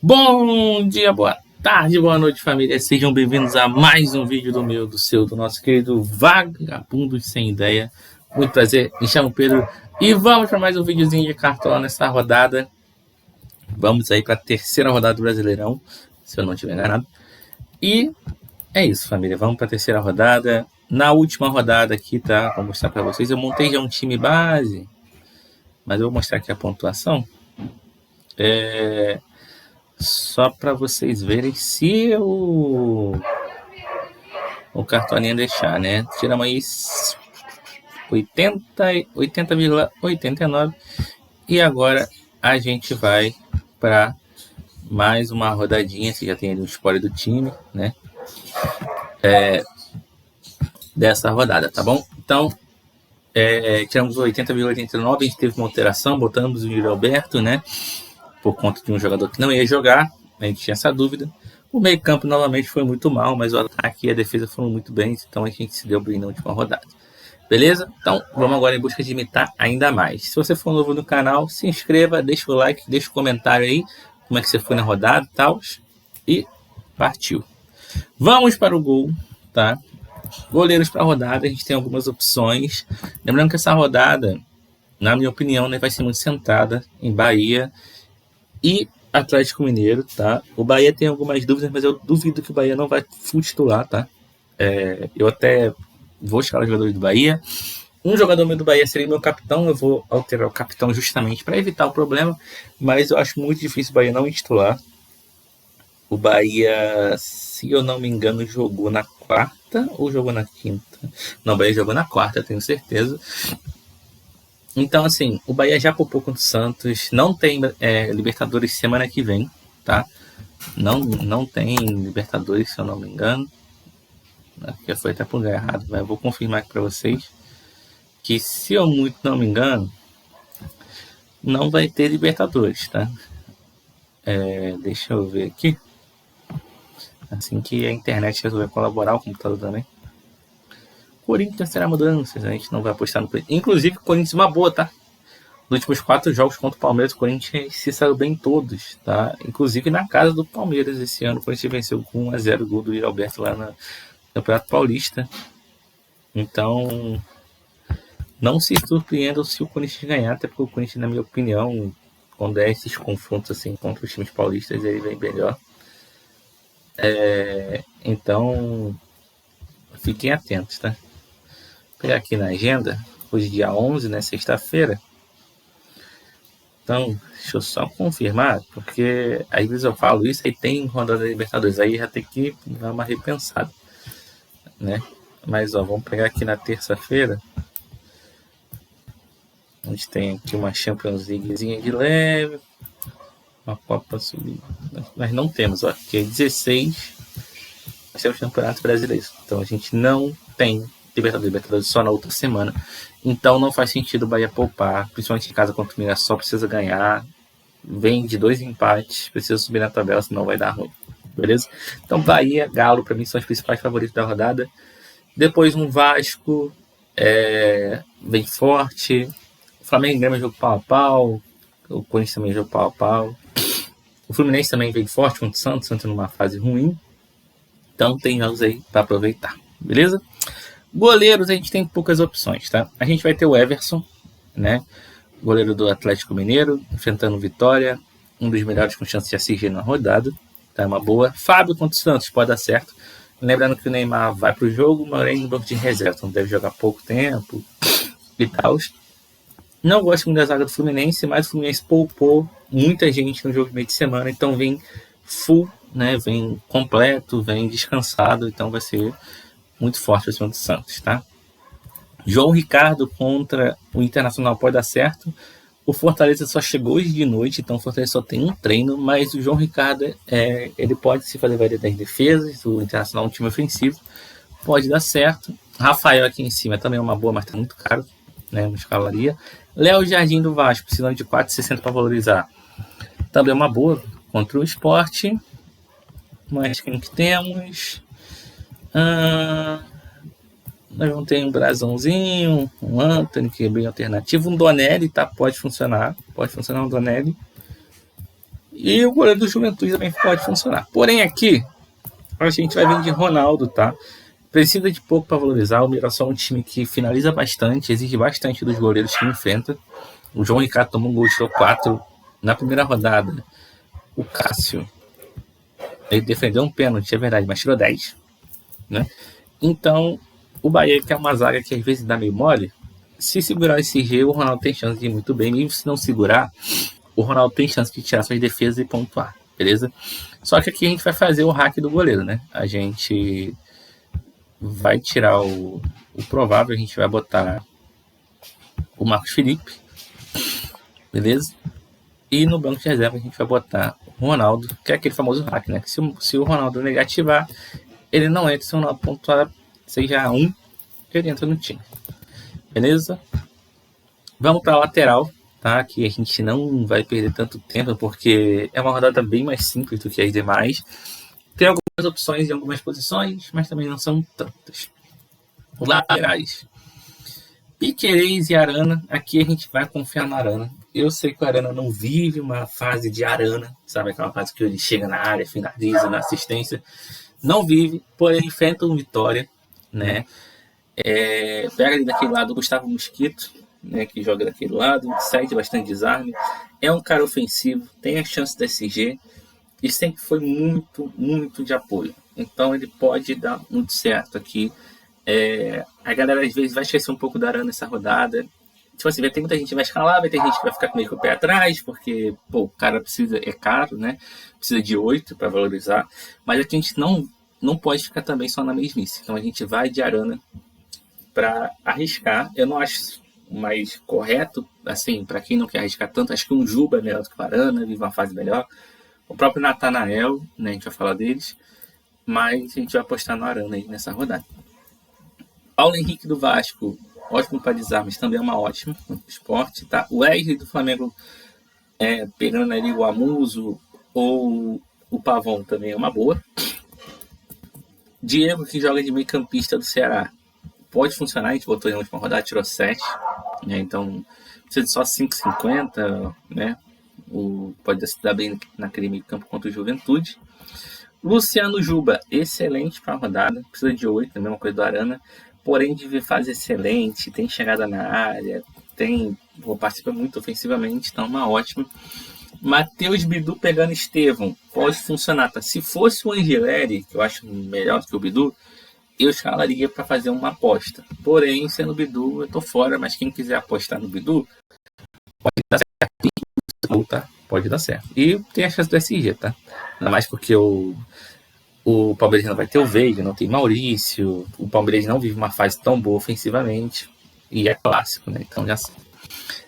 Bom dia, boa tarde, boa noite, família. Sejam bem-vindos a mais um vídeo do seu, do nosso querido Vagabundos Sem Ideia. Muito prazer, me chamo Pedro e vamos para mais um videozinho de cartola nessa rodada. Vamos aí para a terceira rodada do Brasileirão, se eu não estiver enganado. E é isso, família. Vamos para a terceira rodada. Na última rodada aqui, tá? Vou mostrar para vocês. Eu montei já um time base, mas eu vou mostrar aqui a pontuação. Só para vocês verem se o cartolinha deixar, né? Tiramos aí 80,89 e agora a gente vai para mais uma rodadinha. Você já tem ali o spoiler do time, né? Dessa rodada, tá bom? Então, tiramos 80,89, a gente teve uma alteração, botamos o Yuri Alberto, né? Por conta de um jogador que não ia jogar, a gente tinha essa dúvida. O meio campo novamente foi muito mal, mas o ataque e a defesa foram muito bem, então a gente se deu bem na última rodada. Beleza? Então vamos agora em busca de imitar ainda mais. Se você for novo no canal, se inscreva, deixa o like, deixa o comentário aí, como é que você foi na rodada e tal. E partiu. Vamos para o gol, tá? Goleiros para a rodada, a gente tem algumas opções. Lembrando que essa rodada, na minha opinião, né, vai ser muito centrada em Bahia e Atlético Mineiro, tá? O Bahia tem algumas dúvidas, mas eu duvido que o Bahia não vai full titular, tá? Eu até vou escalar os jogadores do Bahia. Um jogador meu do Bahia seria meu capitão, eu vou alterar o capitão justamente para evitar o problema, mas eu acho muito difícil o Bahia não titular. O Bahia, se eu não me engano, jogou na quarta ou jogou na quinta? Não, o Bahia jogou na quarta, tenho certeza. Então, assim, o Bahia já poupou contra o Santos. Não tem Libertadores semana que vem, tá? Não tem Libertadores, se eu não me engano. Aqui foi até por lugar errado, mas eu vou confirmar aqui pra vocês. Que, se eu muito não me engano, não vai ter Libertadores, tá? Deixa eu ver aqui. Assim que a internet resolver colaborar, o computador também. Corinthians terá mudanças, a gente não vai apostar no Corinthians. Inclusive, o Corinthians é uma boa, tá? Nos últimos 4 jogos contra o Palmeiras, o Corinthians se saiu bem todos, tá? Inclusive na casa do Palmeiras esse ano, o Corinthians venceu com 1-0 o gol do Yuri Alberto lá no Campeonato Paulista. Então, não se surpreendam se o Corinthians ganhar, até porque o Corinthians, na minha opinião, quando é esses confrontos assim contra os times paulistas, ele vem melhor. Então, fiquem atentos, tá? Vou pegar aqui na agenda, hoje dia 11, né, sexta-feira. Então, deixa eu só confirmar, porque às vezes eu falo isso e tem rodada da Libertadores, aí já tem que dar uma repensada, né? Mas, ó, vamos pegar aqui na terça-feira. A gente tem aqui uma Champions Leaguezinha de leve, uma Copa Subir. Nós não temos, ó, que é 16, nós temos Campeonato Brasileiro. Então a gente não tem Libertadores só na outra semana. Então não faz sentido o Bahia poupar, principalmente em casa contra o Mirassol, precisa ganhar. Vem de 2 empates, precisa subir na tabela, senão vai dar ruim. Beleza? Então Bahia, Galo, para mim são os principais favoritos da rodada. Depois um Vasco, bem forte. O Flamengo e Grêmio jogo pau a pau. O Corinthians também jogo pau a pau. O Fluminense também vem forte contra o Santos numa fase ruim. Então tem jogos aí para aproveitar. Beleza? Goleiros, a gente tem poucas opções, tá? A gente vai ter o Everson, né? Goleiro do Atlético Mineiro, enfrentando o Vitória. Um dos melhores com chance de assistir na rodada. Tá, uma boa. Fábio contra o Santos, pode dar certo. Lembrando que o Neymar vai pro jogo, mas no banco de reserva, então deve jogar pouco tempo e tal. Não gosto muito da zaga do Fluminense, mas o Fluminense poupou muita gente no jogo de meio de semana, então vem full, né? Vem completo, vem descansado, então vai ser muito forte o cima do Santos, tá? João Ricardo contra o Internacional pode dar certo. O Fortaleza só chegou hoje de noite, então o Fortaleza só tem um treino, mas o João Ricardo, ele pode se fazer variedade das defesas, o Internacional é um time ofensivo, pode dar certo. Rafael aqui em cima também é uma boa, mas tá muito caro, né? Não escalaria. Léo Jardim do Vasco, precisando de 4,60 para valorizar. Também é uma boa contra o Sport. Mas quem que temos? Nós vamos ter um Brasãozinho, um Anthony, que é bem alternativo, um Donelli, tá? Pode funcionar um Donelli. E o goleiro do Juventude também pode funcionar. Porém, aqui a gente vai vir de Ronaldo, tá? Precisa de pouco para valorizar. O Mirassol é um time que finaliza bastante, exige bastante dos goleiros que enfrenta. O João Ricardo tomou um gol, tirou 4 na primeira rodada. O Cássio, ele defendeu um pênalti, é verdade, mas tirou 10, né? Então, o Bahia, que é uma zaga que às vezes dá meio mole, se segurar esse G, o Ronaldo tem chance de ir muito bem. Mesmo se não segurar, o Ronaldo tem chance de tirar suas defesas e pontuar, beleza? Só que aqui a gente vai fazer o hack do goleiro, né? A gente vai tirar o provável, a gente vai botar o Marcos Felipe, beleza? E no banco de reserva a gente vai botar o Ronaldo, que é aquele famoso hack, né? Que se o Ronaldo negativar, ele não entra, se o Ronaldo pontuar, seja 1, ele entra no time. Beleza? Vamos para a lateral, tá? Que a gente não vai perder tanto tempo, porque é uma rodada bem mais simples do que as demais. Tem algumas opções em algumas posições, mas também não são tantas. Laterais. Piquerez e Arana. Aqui a gente vai confiar na Arana. Eu sei que o Arana não vive uma fase de Arana, sabe? Aquela fase que ele chega na área, finaliza na assistência. Não vive, porém enfrenta um Vitória, né? Pega ali daquele lado o Gustavo Mosquito, né, que joga daquele lado, cede bastante desarme, é um cara ofensivo, tem a chance da SG e sempre foi muito, muito de apoio. Então ele pode dar muito certo aqui. A galera às vezes vai esquecer um pouco da Arana nessa rodada. Tipo assim, vai ter muita gente que vai escalar, vai ter gente que vai ficar meio com o pé atrás, porque o cara é caro, né? Precisa de 8 para valorizar. Mas aqui a gente não pode ficar também só na mesmice. Então a gente vai de Arana para arriscar. Eu não acho mais correto, assim, para quem não quer arriscar tanto, acho que um Juba é melhor do que o Arana, vive uma fase melhor. O próprio Natanael, né, a gente vai falar deles, mas a gente vai apostar no Arana aí nessa rodada. Paulo Henrique do Vasco, ótimo para desarmes, também é uma ótima no esporte, tá? O Wesley do Flamengo, pegando ali o Amuso ou o Pavão, também é uma boa. Diego, que joga de meio campista do Ceará, pode funcionar, a gente botou em última rodada, tirou 7, né? Então precisa de só 5,50, né? Pode se dar bem naquele meio campo contra o Juventude. Luciano Juba, excelente para a rodada, precisa de 8, a mesma coisa do Arana, porém de fase excelente, tem chegada na área, participa muito ofensivamente, então uma ótima. Matheus Bidu pegando Estevão, pode funcionar, tá? Se fosse o Angeleri, que eu acho melhor do que o Bidu, eu escalaria para fazer uma aposta. Porém, sendo o Bidu, eu tô fora, mas quem quiser apostar no Bidu, pode dar certo. Tá? Pode dar certo. E tem a chance do SG, tá? Ainda mais porque o Palmeiras não vai ter o Veiga, não tem Maurício, o Palmeiras não vive uma fase tão boa ofensivamente, e é clássico, né? Então já sei.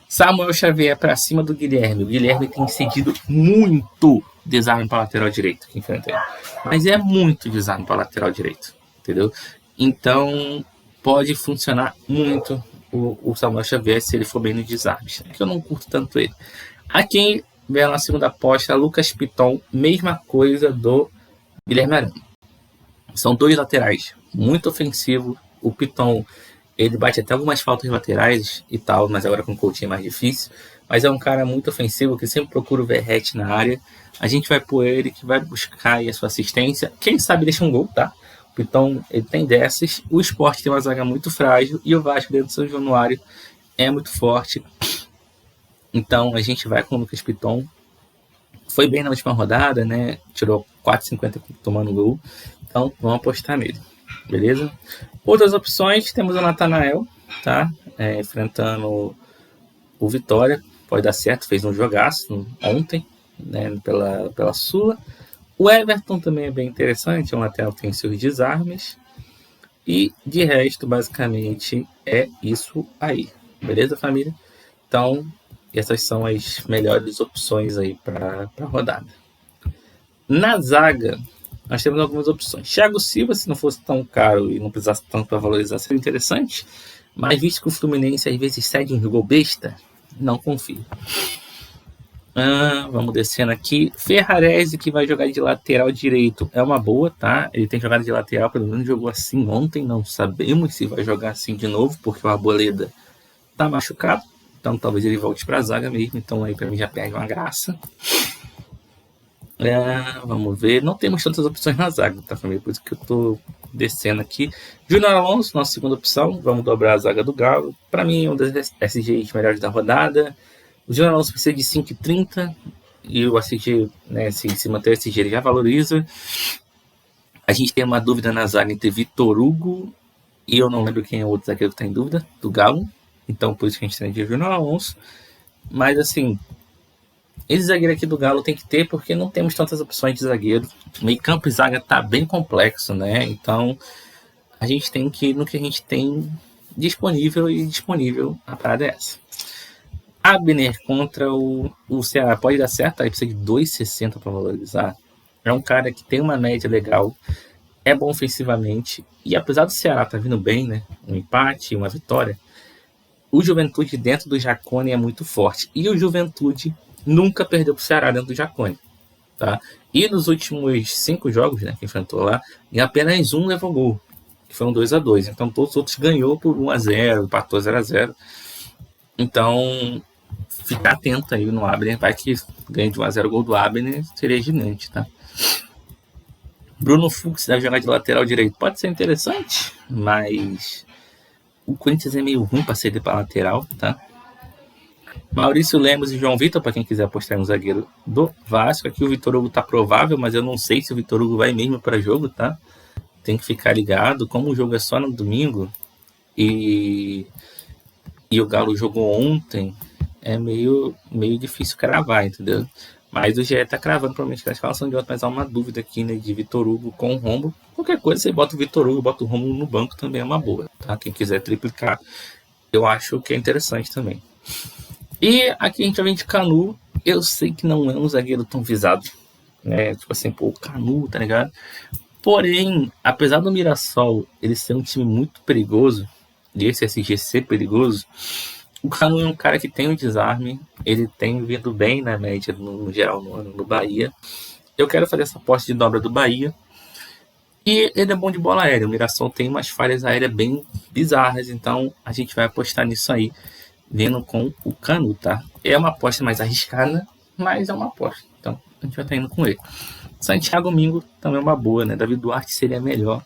Samuel Xavier para cima do Guilherme. O Guilherme tem cedido muito desarme para lateral direito que enfrenta ele. Mas é muito desarme para lateral direito. Entendeu? Então pode funcionar muito o Samuel Xavier se ele for bem no desarme, que eu não curto tanto ele. Aqui vem na segunda aposta, Lucas Piton, mesma coisa do Guilherme Arana. São dois laterais muito ofensivos. O Piton, ele bate até algumas faltas laterais e tal, mas agora com o Coutinho é mais difícil. Mas é um cara muito ofensivo que sempre procura o Verratti na área. A gente vai pôr ele que vai buscar aí a sua assistência. Quem sabe deixa um gol, tá? Então, ele tem dessas. O Sport tem uma zaga muito frágil e o Vasco dentro do São Januário é muito forte. Então, a gente vai com o Lucas Piton. Foi bem na última rodada, né? Tirou 4,50 tomando gol. Então, vamos apostar nele. Beleza? Outras opções, temos o Natanael, tá? Enfrentando o Vitória. Pode dar certo, fez um jogaço ontem, né? Pela Sula. O Everton também é bem interessante, é um lateral que tem seus desarmes. E de resto, basicamente, é isso aí. Beleza, família? Então, essas são as melhores opções aí para a rodada. Na zaga, nós temos algumas opções. Thiago Silva, se não fosse tão caro e não precisasse tanto para valorizar, seria interessante. Mas visto que o Fluminense às vezes cede um jogo besta, não confio. Vamos descendo aqui. Ferrarese, que vai jogar de lateral direito, é uma boa, tá? Ele tem jogado de lateral, pelo menos jogou assim ontem. Não sabemos se vai jogar assim de novo, porque o Arboleda tá machucado. Então talvez ele volte para a zaga mesmo. Então aí para mim já perde uma graça. Vamos ver. Não temos tantas opções na zaga, tá, família? Por isso que eu tô descendo aqui. Júnior Alonso, nossa segunda opção. Vamos dobrar a zaga do Galo. Para mim, um dos SGs melhores da rodada. O Júnior Alonso precisa de 5,30. E o SG, né, se manter o SG, ele já valoriza. A gente tem uma dúvida na zaga entre Vitor Hugo e eu não lembro quem é o outro zagueiro que está em dúvida, do Galo. Então, por isso que a gente tem de Júnior Alonso. Mas, assim, esse zagueiro aqui do Galo tem que ter, porque não temos tantas opções de zagueiro. Meio campo e zaga tá bem complexo, né? Então, a gente tem que ir no que a gente tem disponível, e disponível a parada é essa. Abner contra o Ceará pode dar certo, aí precisa de 2,60 para valorizar. É um cara que tem uma média legal, é bom ofensivamente, e apesar do Ceará estar vindo bem, né? Um empate, uma vitória, o Juventude dentro do Jacone é muito forte. E o Juventude nunca perdeu para o Ceará dentro do Jacone. Tá? E nos últimos 5 jogos, né, que enfrentou lá, em apenas um levou gol, que foi um 2-2. Então todos os outros ganhou por 1-0, empatou 0-0. Então, ficar atento aí no Abner, vai que ganha de 1-0 o gol do Abner, seria gigante, tá? Bruno Fux deve jogar de lateral direito, pode ser interessante, mas o Corinthians é meio ruim para ceder para lateral, tá? Maurício Lemos e João Vitor, para quem quiser apostar no zagueiro do Vasco. Aqui o Vitor Hugo tá provável, mas eu não sei se o Vitor Hugo vai mesmo para jogo, tá? Tem que ficar ligado. Como o jogo é só no domingo e o Galo jogou ontem, é meio difícil cravar, entendeu? Mas o GE tá cravando provavelmente na escalação de ontem, mas há uma dúvida aqui, né, de Vitor Hugo com o Romulo. Qualquer coisa, você bota o Vitor Hugo, bota o Romulo no banco, também é uma boa, tá? Quem quiser triplicar, eu acho que é interessante também. E aqui a gente vem de Canu. Eu sei que não é um zagueiro tão visado, né? Tipo assim, pô, o Canu, tá ligado? Porém, apesar do Mirassol ele ser um time muito perigoso, e esse SG ser perigoso, o Canu é um cara que tem um desarme, ele tem vindo bem na média, no geral, no ano, no Bahia. Eu quero fazer essa aposta de dobra do Bahia. E ele é bom de bola aérea. O Mirassol tem umas falhas aéreas bem bizarras, então a gente vai apostar nisso aí, vendo com o Canu, tá? É uma aposta mais arriscada, mas é uma aposta. Então, a gente vai estar indo com ele. Santiago Mingo também é uma boa, né? David Duarte seria melhor,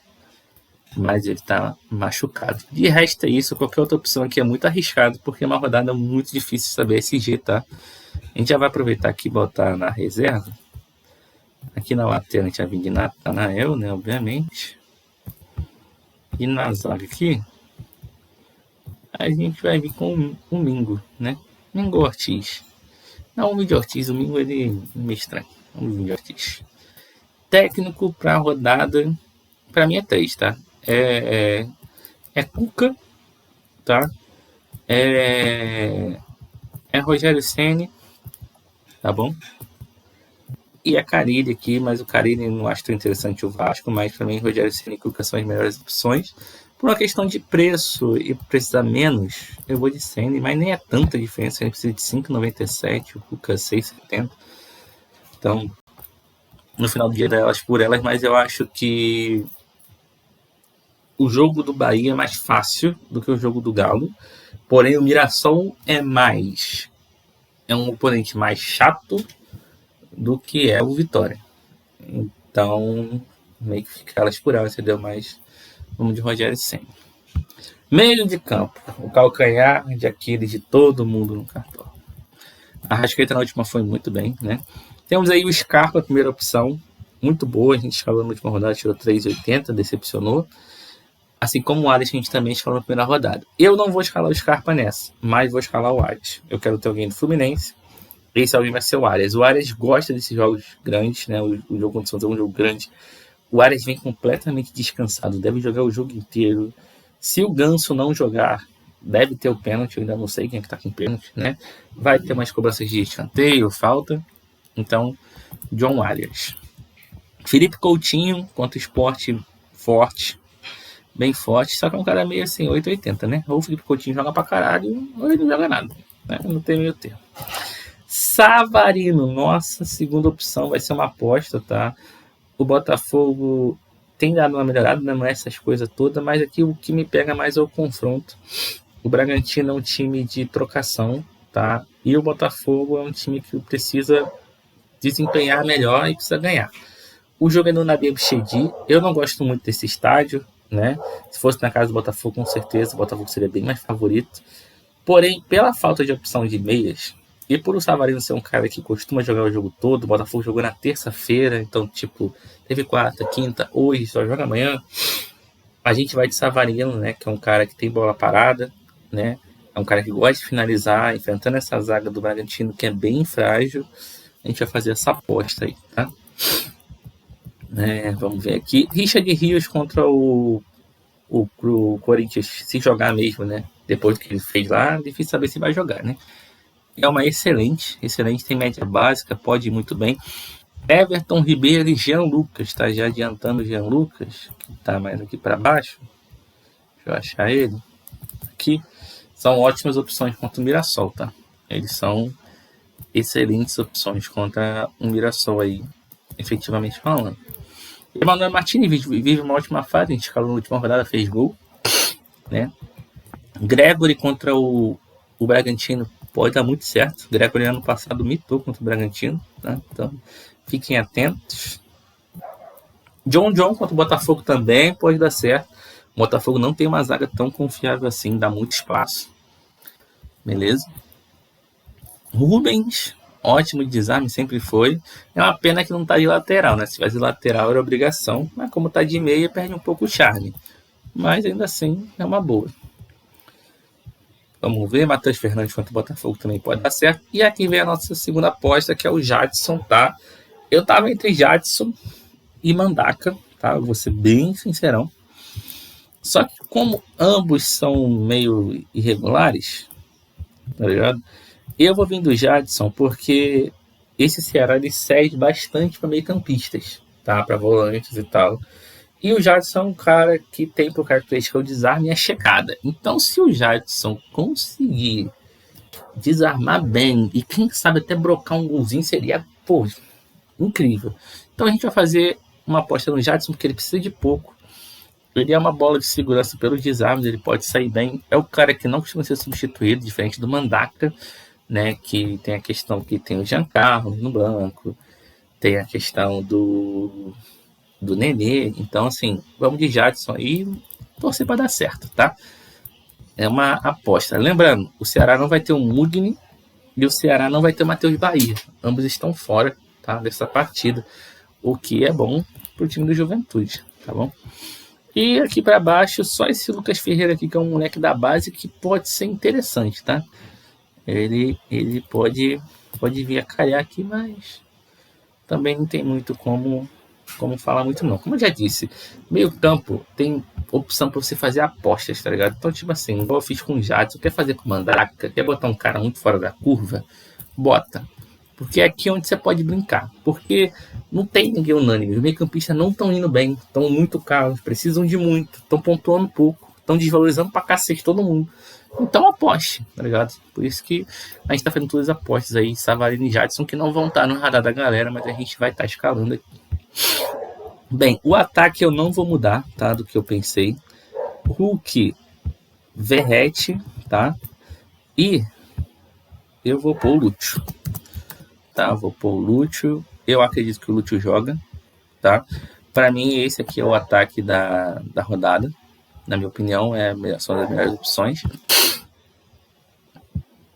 mas ele tá machucado. De resto é isso. Qualquer outra opção aqui é muito arriscado, porque é uma rodada muito difícil de saber SG, tá? A gente já vai aproveitar aqui e botar na reserva. Aqui na lateral a gente vai vir de Natanael, né? Obviamente. E na zaga aqui, a gente vai vir com o Mingo, né? Mingo Ortiz. Não, o Mingo Ortiz, o Mingo ele é meio estranho. O Mingo Ortiz. Técnico para a rodada, para mim é 3, tá? É Cuca, tá? É Rogério Ceni, tá bom? E a Carille aqui, mas o Carille não acho tão interessante o Vasco, mas para mim Rogério Ceni e Cuca são as melhores opções. Por uma questão de preço e precisar menos, eu vou de Ceni, mas nem é tanta diferença, ele precisa de 5,97, o Cuca 6,70. Então, no final do dia elas por elas, mas eu acho que o jogo do Bahia é mais fácil do que o jogo do Galo. Porém, o Mirassol é um oponente mais chato do que é o Vitória. Então, meio que fica elas por elas, entendeu? Mas vamos de Rogério Ceni. Meio de campo, o calcanhar de Aquiles de todo mundo no cartão. A Arrascaeta na última foi muito bem, né? Temos aí o Scarpa, a primeira opção, muito boa. A gente escalou na última rodada, tirou 3,80, decepcionou. Assim como o Arias, que a gente também escalou na primeira rodada. Eu não vou escalar o Scarpa nessa, mas vou escalar o Arias. Eu quero ter alguém do Fluminense. Esse alguém vai ser o Arias. O Arias gosta desses jogos grandes, né? O jogo contra o Santos é um jogo grande. O Arias vem completamente descansado, deve jogar o jogo inteiro. Se o Ganso não jogar, deve ter o pênalti. Eu ainda não sei quem é que tá com pênalti, né? Vai ter mais cobranças de escanteio, falta. Então, John Arias. Felipe Coutinho contra o Sport forte. Bem forte, só que é um cara meio assim, 8,80, né? Ou o Felipe Coutinho joga pra caralho, ou ele não joga nada, né? Não tem meio termo. Savarino, nossa segunda opção, vai ser uma aposta, tá? O Botafogo tem dado uma melhorada, né? Não é essas coisas todas, mas aqui o que me pega mais é o confronto. O Bragantino é um time de trocação, tá? E o Botafogo é um time que precisa desempenhar melhor e precisa ganhar. O jogo é no Nabil Chedi. Eu não gosto muito desse estádio, né? Se fosse na casa do Botafogo, com certeza o Botafogo seria bem mais favorito. Porém, pela falta de opção de meias e por o Savarino ser um cara que costuma jogar o jogo todo, o Botafogo jogou na terça-feira, então, tipo, teve quarta, quinta, hoje, só joga amanhã. A gente vai de Savarino, né? Que é um cara que tem bola parada, né? É um cara que gosta de finalizar, enfrentando essa zaga do Bragantino, que é bem frágil. A gente vai fazer essa aposta aí, tá? Vamos ver aqui. Richard Rios contra o Corinthians, se jogar mesmo, né? Depois do que ele fez lá, difícil saber se vai jogar, né? É uma excelente, tem média básica, pode ir muito bem. Everton Ribeiro e Jean Lucas, tá? Já adiantando o Jean Lucas, que tá mais aqui para baixo. Deixa eu achar ele. Aqui. São ótimas opções contra o Mirassol, tá? Eles são excelentes opções contra o Mirassol aí, efetivamente falando. Emmanuel Martins vive uma ótima fase, a gente escalou na última rodada, fez gol, né? Gregory contra o Bragantino pode dar muito certo. Gregory ano passado mitou contra o Bragantino, tá? Então fiquem atentos. John contra o Botafogo também pode dar certo. O Botafogo não tem uma zaga tão confiável assim, dá muito espaço. Beleza? Rubens, ótimo de desarme, sempre foi. É uma pena que não tá de lateral, né? Se tivesse de lateral era obrigação, mas como tá de meia, perde um pouco o charme. Mas ainda assim, é uma boa. Vamos ver, Matheus Fernandes contra o Botafogo também pode dar certo. E aqui vem a nossa segunda aposta, que é o Jadson, tá? Eu tava entre Jadson e Mandaka, tá? Eu vou ser bem sincerão. Só que como ambos são meio irregulares, tá ligado? Eu vou vir do Jadson porque esse Ceará ele cede bastante para meio-campistas, tá? Para volantes e tal. E o Jadson é um cara que tem por característica o desarme e a chegada. Então, se o Jadson conseguir desarmar bem e quem sabe até brocar um golzinho, seria, pô, incrível. Então a gente vai fazer uma aposta no Jadson porque ele precisa de pouco. Ele é uma bola de segurança pelos desarmes, ele pode sair bem. É o cara que não costuma ser substituído, diferente do Mandaka, né? Que tem a questão que tem o Giancarlo no banco, tem a questão do Nenê. Então, assim, vamos de Jadson aí, torcer para dar certo, tá? É uma aposta. Lembrando, o Ceará não vai ter o Mugni e o Ceará não vai ter o Matheus Bahia. Ambos estão fora, tá, dessa partida, o que é bom pro time do Juventude, tá bom? E aqui para baixo, só esse Lucas Ferreira aqui, que é um moleque da base, que pode ser interessante, tá? Ele pode vir a calhar aqui, mas também não tem muito como falar muito não. Como eu já disse, meio campo tem opção para você fazer apostas, tá ligado? Então, tipo assim, igual eu fiz com o Jadson, quer fazer com o Mandraka, quer botar um cara muito fora da curva, bota. Porque é aqui onde você pode brincar. Porque não tem ninguém unânime. Os meio-campistas não estão indo bem, estão muito caros, precisam de muito, estão pontuando pouco, estão desvalorizando pra cacete todo mundo. Então aposte, tá ligado? Por isso que a gente tá fazendo todas as apostas aí, Savarino e Jadson, que não vão estar no radar da galera, mas a gente vai estar escalando aqui. Bem, o ataque eu não vou mudar, tá? Do que eu pensei. Hulk, Verrete, tá? E eu vou pôr o Lúcio. Tá, vou pôr o Lúcio. Eu acredito que o Lúcio joga, tá? Para mim, esse aqui é o ataque da rodada. Na minha opinião, são as melhores opções.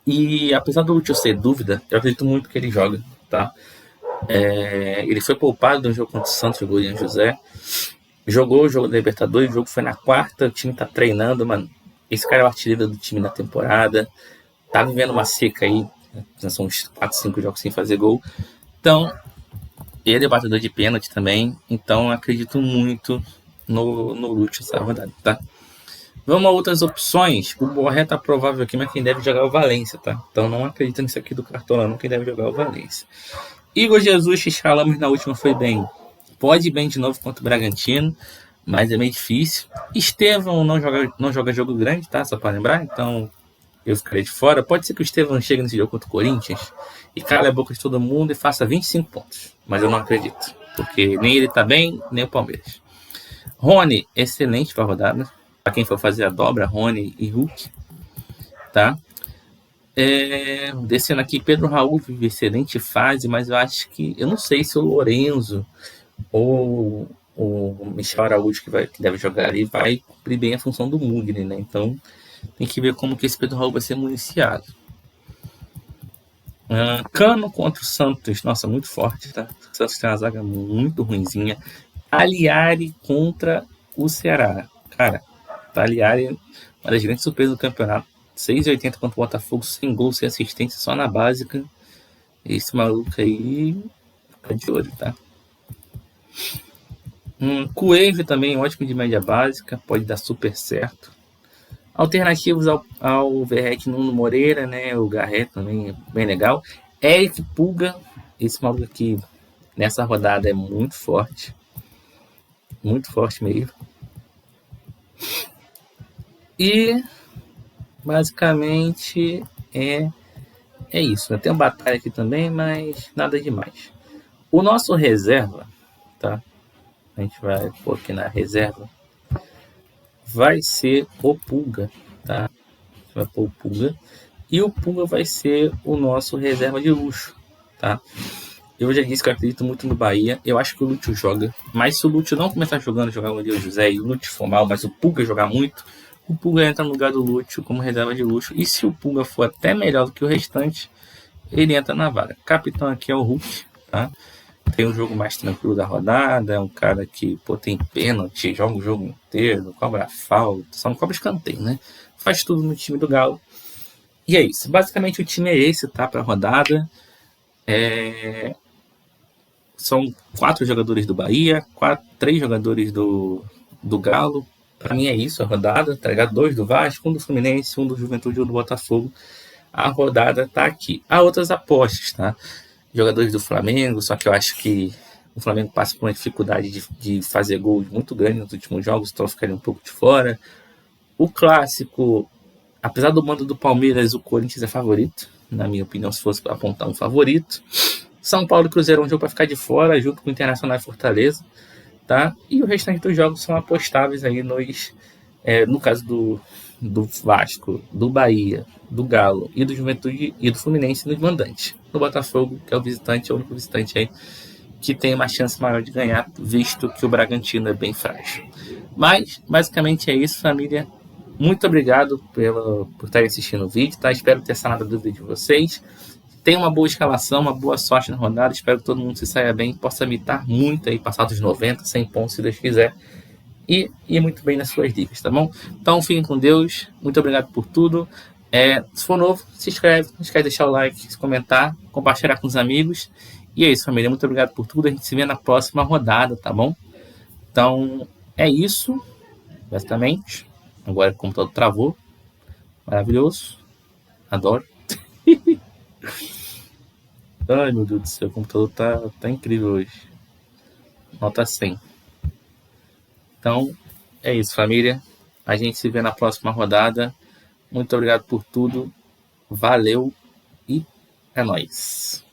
E apesar do Lúcio ser dúvida, eu acredito muito que ele joga, tá? Ele foi poupado no jogo contra o Santos, jogou o José. Jogou o jogo da Libertadores, o jogo foi na quarta, o time tá treinando, mano. Esse cara é o artilheiro do time na temporada. Tá vivendo uma seca aí. Já são uns 4, 5 jogos sem fazer gol. Então, ele é batedor de pênalti também. Então, acredito muito no Lúcio essa rodada, tá? Vamos a outras opções. O Borré tá provável aqui, mas quem deve jogar é o Valência, tá? Então, não acredito nisso aqui do Cartola, não. Quem deve jogar é o Valência. Igor Jesus, que escalamos na última, foi bem. Pode ir bem de novo contra o Bragantino, mas é meio difícil. Estevão não joga jogo grande, tá? Só para lembrar. Então, eu ficarei de fora. Pode ser que o Estevão chegue nesse jogo contra o Corinthians e cale a boca de todo mundo e faça 25 pontos. Mas eu não acredito, porque nem ele tá bem, nem o Palmeiras. Rony, excelente para a rodada. Para quem for fazer a dobra, Rony e Hulk, tá? Descendo aqui, Pedro Raul vive excelente fase, mas eu acho que... Eu não sei se o Lorenzo ou o Michel Araújo, que deve jogar ali, vai cumprir bem a função do Mugni, né? Então, tem que ver como que esse Pedro Raul vai ser municiado. Cano contra o Santos. Nossa, muito forte, tá? O Santos tem uma zaga muito ruinzinha. Aliari contra o Ceará. Cara, Aliari, uma das grandes surpresas do campeonato. 6,80 contra o Botafogo, sem gol, sem assistência, só na básica. Esse maluco aí tá de olho, tá? Coelho também, ótimo de média básica, pode dar super certo. Alternativos ao Verrete, Nuno Moreira, né? O Garret também é bem legal. Eric Pulga, esse maluco aqui nessa rodada é muito forte mesmo. E basicamente é isso. Tem uma batalha aqui também, mas nada demais. O nosso reserva, tá? A gente vai pôr aqui na reserva. Vai ser o Pulga, tá? Vai pôr o Pulga. E o Pulga vai ser o nosso reserva de luxo, tá? Eu já disse que eu acredito muito no Bahia. Eu acho que o Lúcio joga. Mas se o Lúcio não começar jogar o Maria José e o Lúcio for mal, mas o Pulga jogar muito, o Pulga entra no lugar do Lúcio como reserva de luxo. E se o Pulga for até melhor do que o restante, ele entra na vaga. Capitão aqui é o Hulk, tá? Tem um jogo mais tranquilo da rodada. É um cara que tem pênalti, joga o jogo inteiro, cobra falta, só não cobra escanteio, né? Faz tudo no time do Galo. E é isso. Basicamente o time é esse, tá? Pra rodada. São 4 jogadores do Bahia, 3 jogadores do Galo. Pra mim é isso a rodada, tá ligado? 2 do Vasco, 1 do Fluminense, 1 do Juventude e 1 do Botafogo. A rodada tá aqui. Há outras apostas, tá? Jogadores do Flamengo, só que eu acho que o Flamengo passa por uma dificuldade de fazer gols muito grande nos últimos jogos, então ficaria um pouco de fora. O clássico, apesar do mando do Palmeiras, o Corinthians é favorito, na minha opinião, se fosse apontar um favorito. São Paulo e Cruzeiro é um jogo para ficar de fora, junto com o Internacional e Fortaleza, tá? E o restante dos jogos são apostáveis aí no caso do Vasco, do Bahia, do Galo e do Juventude e do Fluminense nos mandantes. No Botafogo, que é o visitante, é o único visitante aí que tem uma chance maior de ganhar, visto que o Bragantino é bem frágil. Mas, basicamente é isso, família. Muito obrigado por estarem assistindo o vídeo, tá? Espero ter sanado a dúvida de vocês. Tenha uma boa escalação, uma boa sorte na rodada. Espero que todo mundo se saia bem, possa imitar muito aí, passar dos 90, 100 pontos, se Deus quiser. E ir muito bem nas suas dicas, tá bom? Então, fiquem com Deus. Muito obrigado por tudo. Se for novo, se inscreve, não esquece de deixar o like, comentar, compartilhar com os amigos. E é isso, família. Muito obrigado por tudo. A gente se vê na próxima rodada, tá bom? Então, é isso, basicamente. Agora o computador travou. Maravilhoso. Adoro. Ai, meu Deus do céu. O computador tá incrível hoje. Nota 100. Então, é isso, família. A gente se vê na próxima rodada. Muito obrigado por tudo. Valeu e é nóis.